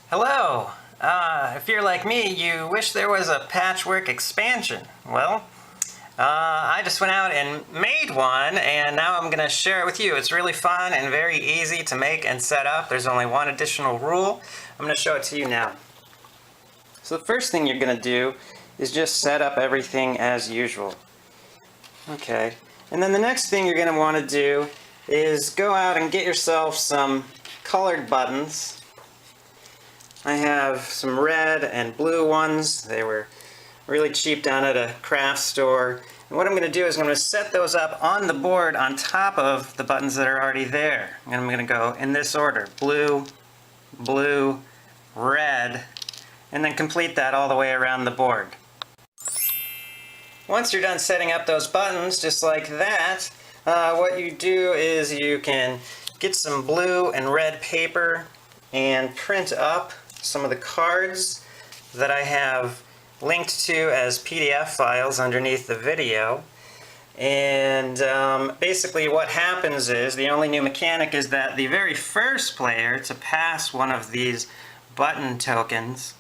Hello! If you're like me, you wish there was a Patchwork expansion. Well, I just went out and made one, and now I'm going to share it with you. It's really fun and very easy to make and set up. There's only one additional rule. I'm going to show it to you now. So the first thing you're going to do is just set up everything as usual. Okay. And then the next thing you're going to want to do is go out and get yourself some colored buttons. I have some red and blue ones. They were really cheap down at a craft store. And what I'm going to do is I'm going to set those up on the board on top of the buttons that are already there. And I'm going to go in this order: blue, blue, red, and then complete that all the way around the board. Once you're done setting up those buttons, just like that, what you do is you can get some blue and red paper and print up some of the cards that I have linked to as PDF files underneath the video. And basically what happens is, the only new mechanic is that the very first player to pass one of these button tokens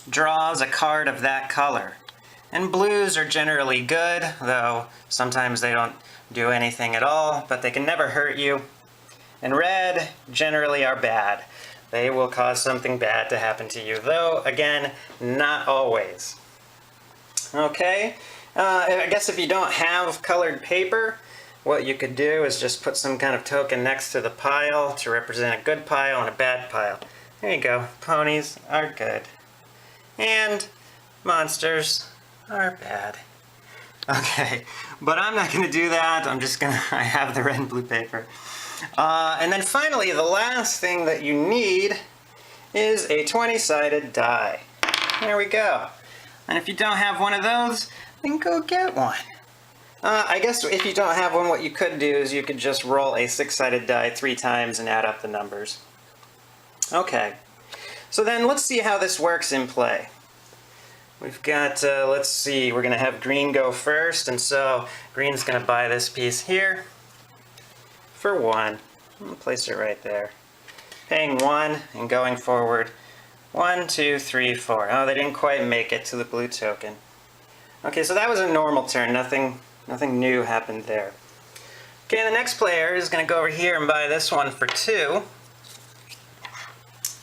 draws a card of that color. And blues are generally good, though sometimes they don't do anything at all, but they can never hurt you. And red generally are bad. They will cause something bad to happen to you, though, again, not always. Okay, I guess if you don't have colored paper, what you could do is just put some kind of token next to the pile to represent a good pile and a bad pile. There you go. Ponies are good. And monsters are bad. Okay, but I'm not going to do that. I have the red and blue paper. And then finally, the last thing that you need is a 20-sided die. There we go. And if you don't have one of those, then go get one. I guess if you don't have one, what you could do is you could just roll a 6-sided die 3 times and add up the numbers. Okay, so then let's see how this works in play. We've got, let's see, we're going to have green go first, and so green's going to buy this piece here for 1. I'll place it right there. Paying 1 and going forward 1, 2, 3, 4. Oh, they didn't quite make it to the blue token. Okay, so that was a normal turn. Nothing new happened there. Okay, the next player is going to go over here and buy this one for 2.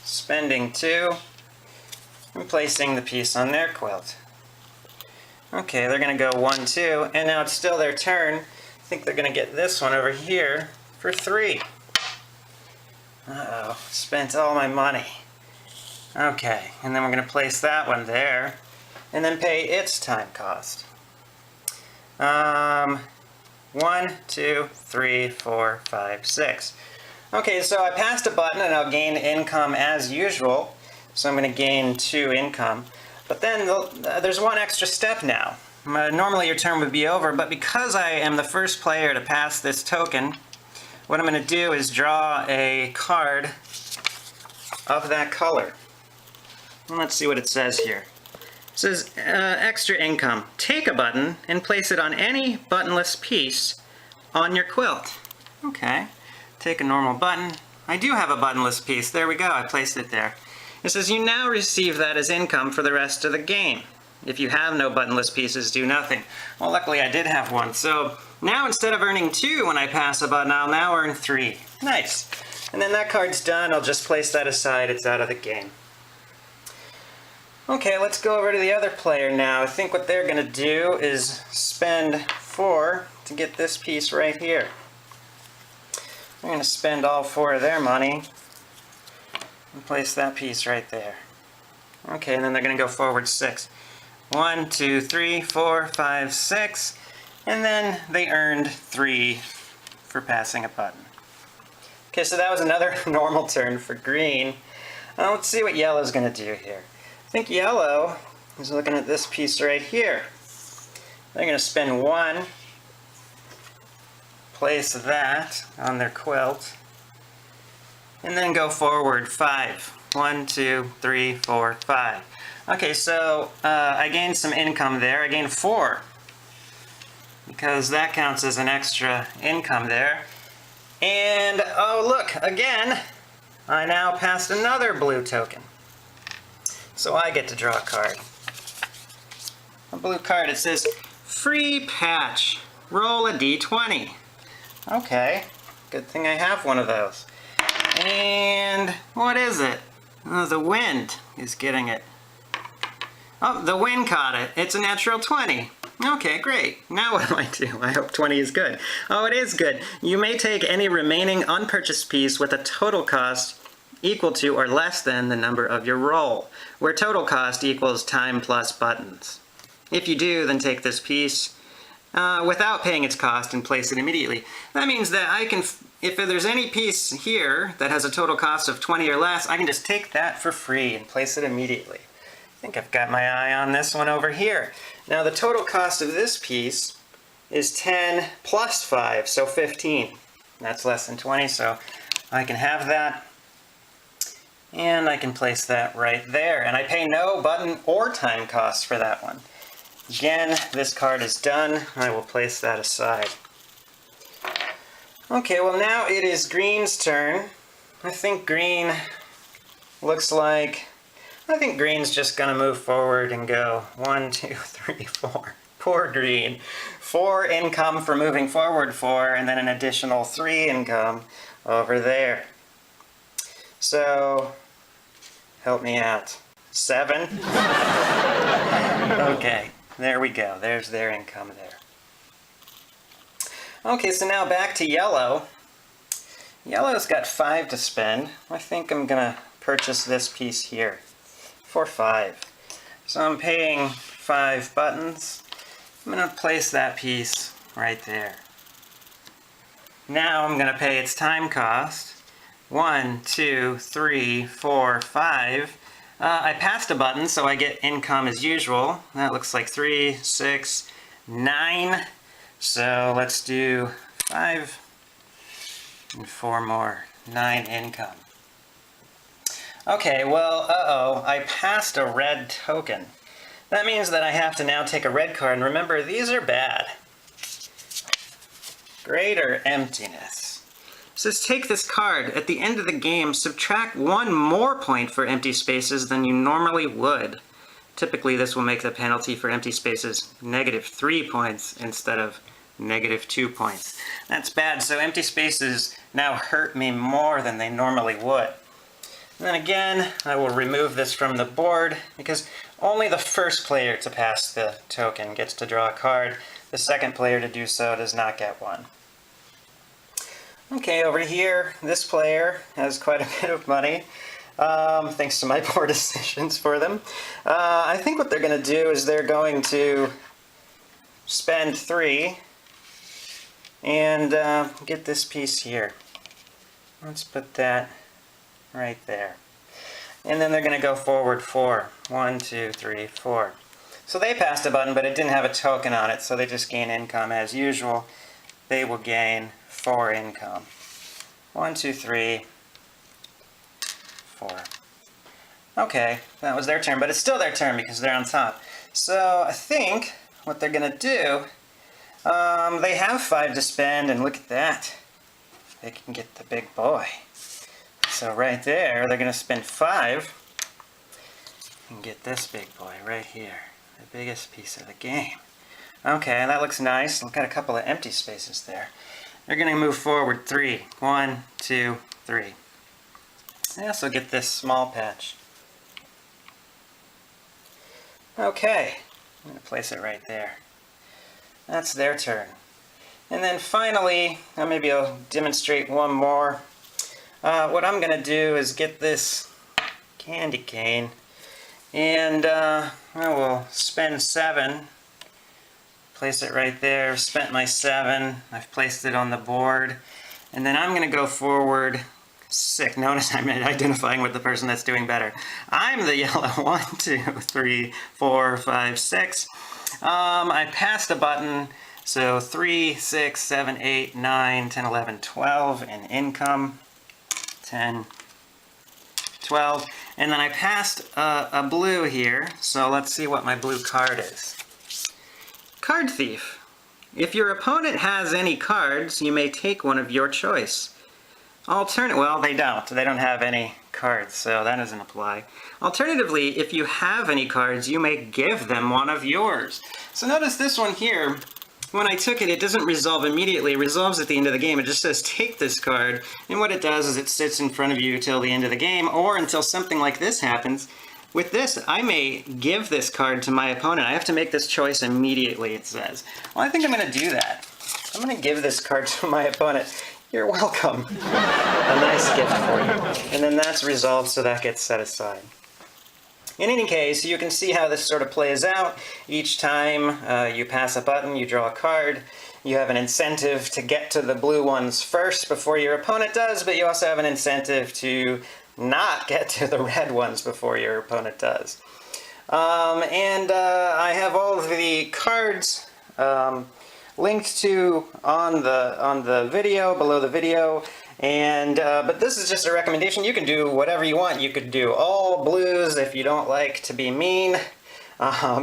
Spending 2 and placing the piece on their quilt. Okay, they're going to go 1, 2, and now it's still their turn. I think they're going to get this one over here for 3. Uh-oh, spent all my money. Okay, and then we're going to place that one there, and then pay its time cost. 1, 2, 3, 4, 5, 6. Okay, so I passed a button and I'll gain income as usual. So I'm going to gain 2 income. But then there's one extra step now. Normally your turn would be over, but because I am the first player to pass this token, what I'm going to do is draw a card of that color. And let's see what it says here. It says, extra income. Take a button and place it on any buttonless piece on your quilt. Okay, take a normal button. I do have a buttonless piece. There we go, I placed it there. It says you now receive that as income for the rest of the game. If you have no buttonless pieces, do nothing. Well, luckily I did have one. So now instead of earning 2 when I pass a button, I'll now earn 3. Nice. And then that card's done. I'll just place that aside. It's out of the game. Okay, let's go over to the other player now. I think what they're going to do is spend 4 to get this piece right here. They're going to spend all 4 of their money and place that piece right there. Okay, and then they're going to go forward 6. 1, 2, 3, 4, 5, 6, and then they earned 3 for passing a button. Okay, so that was another normal turn for green. Let's see what yellow's going to do here. I think yellow is looking at this piece right here. They're going to spend 1, place that on their quilt, and then go forward 5. 1, 2, 3, 4, 5. Okay, so I gained some income there. I gained 4 because that counts as an extra income there. And oh look, again, I now passed another blue token. So I get to draw a card. A blue card, it says, free patch. Roll a d20. Okay, good thing I have one of those. And what is it? Oh, the wind is getting it. Oh, the wind caught it. It's a natural 20. Okay, great. Now what do I do? I hope 20 is good. Oh, it is good. You may take any remaining unpurchased piece with a total cost equal to or less than the number of your roll, where total cost equals time plus buttons. If you do, then take this piece without paying its cost and place it immediately. That means that I can, if there's any piece here that has a total cost of 20 or less, I can just take that for free and place it immediately. I think I've got my eye on this one over here. Now the total cost of this piece is 10 plus 5, so 15. That's less than 20, so I can have that. And I can place that right there. And I pay no button or time cost for that one. Again, this card is done. I will place that aside. Okay, well now it is green's turn. I think green looks like... I think green's just going to move forward and go 1, 2, 3, 4. Poor green. 4 income for moving forward 4, and then an additional 3 income over there. So, help me out. 7? Okay, there we go. There's their income there. Okay, so now back to yellow. Yellow's got 5 to spend. I think I'm going to purchase this piece here for 5. So I'm paying 5 buttons. I'm going to place that piece right there. Now I'm going to pay its time cost. 1, 2, 3, 4, 5. I passed a button, so I get income as usual. That looks like 3, 6, 9. So let's do 5 and 4 more. 9 income. Okay, well, I passed a red token. That means that I have to now take a red card, and remember, these are bad. Greater emptiness. It says take this card. At the end of the game, subtract 1 more point for empty spaces than you normally would. Typically, this will make the penalty for empty spaces -3 points instead of -2 points. That's bad, so empty spaces now hurt me more than they normally would. And then again, I will remove this from the board because only the first player to pass the token gets to draw a card. The second player to do so does not get one. Okay, over here, this player has quite a bit of money, thanks to my poor decisions for them. I think what they're going to do is they're going to spend 3 and get this piece here. Let's put that right there. And then they're going to go forward 4. 1, 2, 3, 4. So they passed a button, but it didn't have a token on it, so they just gain income as usual. They will gain 4 income. 1, 2, 3, 4. Okay, that was their turn, but it's still their turn because they're on top. So I think what they're going to do, they have 5 to spend, and look at that. They can get the big boy. So right there, they're going to spend 5 and get this big boy right here. The biggest piece of the game. Okay, that looks nice. We've got a couple of empty spaces there. They're going to move forward 3. 1, 2, 3. I also get this small patch. Okay, I'm going to place it right there. That's their turn. And then finally, maybe I'll demonstrate one more. What I'm going to do is get this candy cane, and I will spend 7. Place it right there. I've spent my 7. I've placed it on the board. And then I'm going to go forward 6. Notice I'm identifying with the person that's doing better. I'm the yellow. 1, 2, 3, 4, 5, 6. I passed a button. So 3, 6, 7, 8, 9, 10, 11, 12 in income. 10, 12. And then I passed a blue here. So let's see what my blue card is. Card Thief. If your opponent has any cards, you may take one of your choice. Well, they don't. They don't have any cards, so that doesn't apply. Alternatively, if you have any cards, you may give them one of yours. So notice this one here, when I took it, it doesn't resolve immediately. It resolves at the end of the game. It just says take this card, and what it does is it sits in front of you till the end of the game, or until something like this happens. With this, I may give this card to my opponent. I have to make this choice immediately, it says. Well, I think I'm going to do that. I'm going to give this card to my opponent. You're welcome. A nice gift for you. And then that's resolved, so that gets set aside. In any case, you can see how this sort of plays out. Each time you pass a button, you draw a card. You have an incentive to get to the blue ones first before your opponent does, but you also have an incentive to not get to the red ones before your opponent does. I have all of the cards linked to on the video, below the video. But this is just a recommendation. You can do whatever you want. You could do all blues if you don't like to be mean.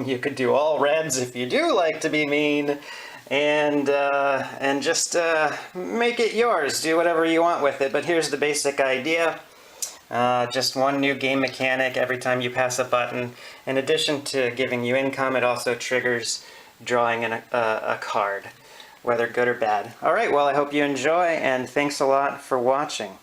You could do all reds if you do like to be mean. And just make it yours. Do whatever you want with it. But here's the basic idea. Just one new game mechanic every time you pass a button. In addition to giving you income, it also triggers drawing a card, whether good or bad. All right, well, I hope you enjoy, and thanks a lot for watching.